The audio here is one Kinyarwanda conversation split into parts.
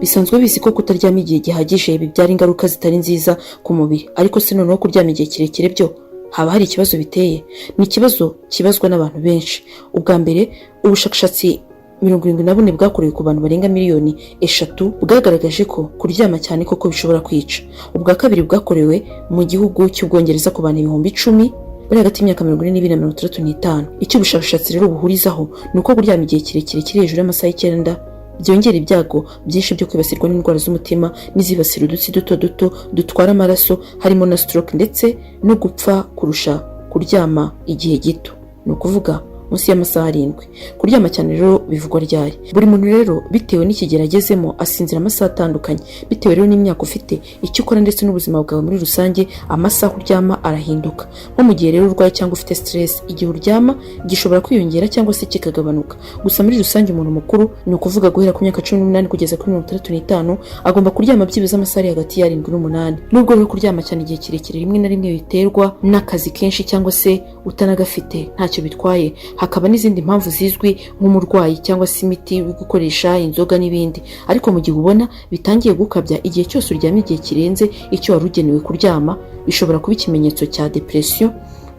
bisanzwe bizi ko kutaryama igihe gihagije bibyara ingaruka zitari nziza ku mubiri, ariko se noneho kuryama igihe kirekire byo haba hari ikibazo biteye? Ni ikibazo kibazwa n'abantu benshi. Ubwa mbere, ubushakashatsi 74 bwakorewe ku bantu barenga miliyoni 3 bwagaragaje ko kuryama cyane koko bishobora kwica. Ubwa kabiri bwakorewe mu gihugu cy'Ubwongereza ku bantu 10,000 bari hagati y'imyaka 42 na 35. Icyo ubushakashatsi rero buhurizaho ni uko kuryama igihe kirekire kiri hejuru y'amasaha 9 byongera ibyago byinshi byo kwibasirwa n'indwara z'umutima n'izibasira udutsi duto duto dutwara amaraso, harimo na stroke ndetse no gupfa kurusha kuryama igihe gito, ni ukuvuga munsi y'amasaha 7. Kuryama cyane rero bivugwa ryari? Buri muntu rero bitewe n'ikigeragezemo asinzira amasaha atandukanye, bitewe rero n'imyaka ufite, icyo ukora ndetse n'ubuzima bwawe muri rusange, amasaha uryama arahinduka. Nko mu gihe rero urwaye cyangwa ufite stress, igihe uryama gishobora kwiyongera cyangwa se kikagabanuka. Gusa muri rusange umuntu mukuru, ni ukuvuga guhera ku myaka 18 kugeza kuri 35, agomba kuryama byibuze amasaha ari hagati ya 7 n'8. Nubwo rero kuryama cyane igihe kirekire rimwe na rimwe biterwa n'akazi kenshi cyangwa se utanagafite, ntacyo bitwaye. Hakaba n'izindi mpamvu zizwi nk'umurwayi cyangwa se imiti yo gukoresha, inzoga n'ibindi. Ariko mu gihe ubona bitangiye gukabya, igihe cyose uryamye igihe kirenze icyo wari ugenewe kuryama, bishobora kuba ikimenyetso cya depression,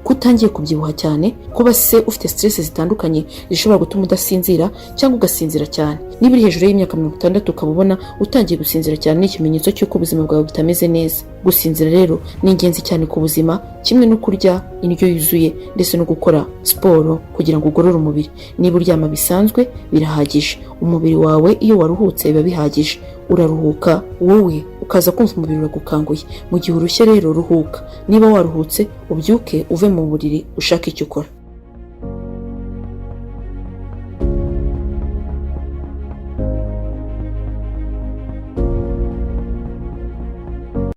kutangiye kubyibuha cyane, kuba se ufite stress zitandukanye zishobora gutuma udasinzira cyangwa ugasinzira cyane. Niba uri hejuru y'imyaka 60 ukaba ubona utangiye gusinzira cyane, ni ikimenyetso cy'uko ubuzima bwawe butameze neza. Gusinzira rero ni ingenzi cyane ku buzima, kimwe no kurya indyo yuzuye ndetse no gukora siporo kugira ngo ugorore umubiri. Niba uryama bisanzwe birahagije. Umubiri wawe iyo waruhutse biba bihagije, uraruhuka wowe ukaza kumva umubiri uragukanguye. Mu gihe urushye rero ruhuka, niba waruhutse ubyuke uve mu buriri ushaka icyo ukora.